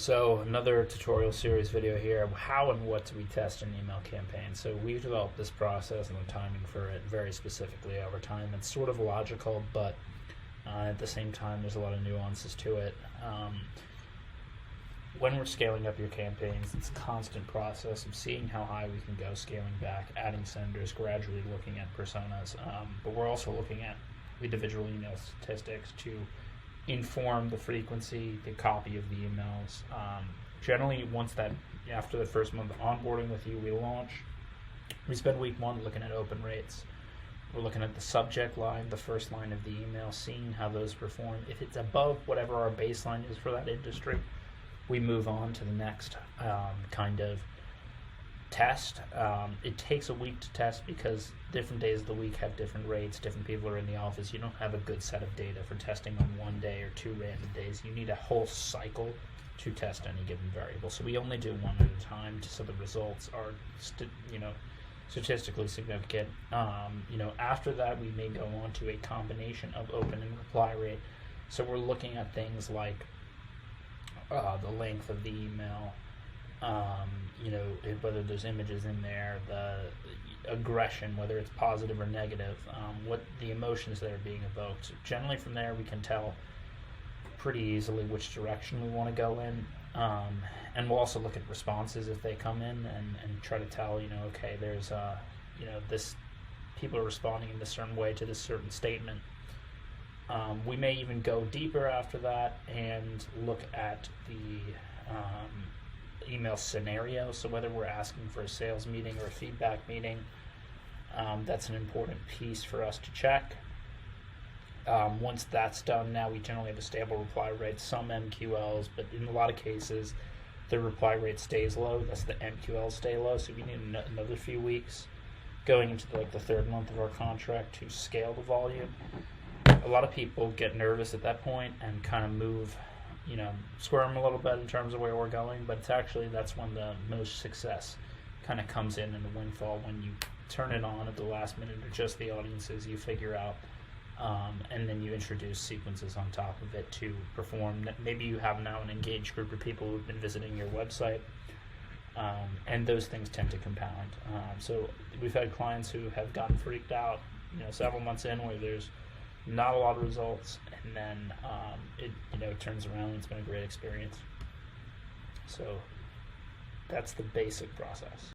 So another tutorial series video here. How and what do we test an email campaign? So we've developed this process and the timing for it very specifically over time. It's sort of logical, but at the same time there's a lot of nuances to it. When we're scaling up your campaigns, it's a constant process of seeing how high we can go, scaling back, adding senders, gradually looking at personas. But we're also looking at individual email statistics to inform the frequency, the copy of the emails. Generally, after the first month of onboarding with you, we launch. We spend week one looking at open rates. We're looking at the subject line, the first line of the email, seeing how those perform. If it's above whatever our baseline is for that industry, we move on to the next kind of test. It takes a week to test because different days of the week have different rates, different people are in the office. You don't have a good set of data for testing on one day or two random days. You need a whole cycle to test any given variable. So we only do one at a time so the results are statistically significant. After that we may go on to a combination of open and reply rate. So we're looking at things like the length of the email, whether there's images in there, the aggression, whether it's positive or negative, what the emotions that are being evoked. So generally from there we can tell pretty easily which direction we want to go in, and we'll also look at responses if they come in and try to tell, okay, there's this, people are responding in this certain way to this certain statement. We may even go deeper after that and look at the email scenario. So whether we're asking for a sales meeting or a feedback meeting, that's an important piece for us to check. Once that's done, now we generally have a stable reply rate, some MQLs, but in a lot of cases the reply rate stays low. That's the MQLs stay low, so we need another few weeks going into the third month of our contract to scale the volume. A lot of people get nervous at that point and kind of move, squirm a little bit in terms of where we're going, but it's actually, that's when the most success kind of comes in the windfall, when you turn it on at the last minute, adjust the audiences, you figure out, and then you introduce sequences on top of it to perform. Maybe you have now an engaged group of people who've been visiting your website, and those things tend to compound. So we've had clients who have gotten freaked out, several months in, where there's not a lot of results, and then it turns around and it's been a great experience. So that's the basic process.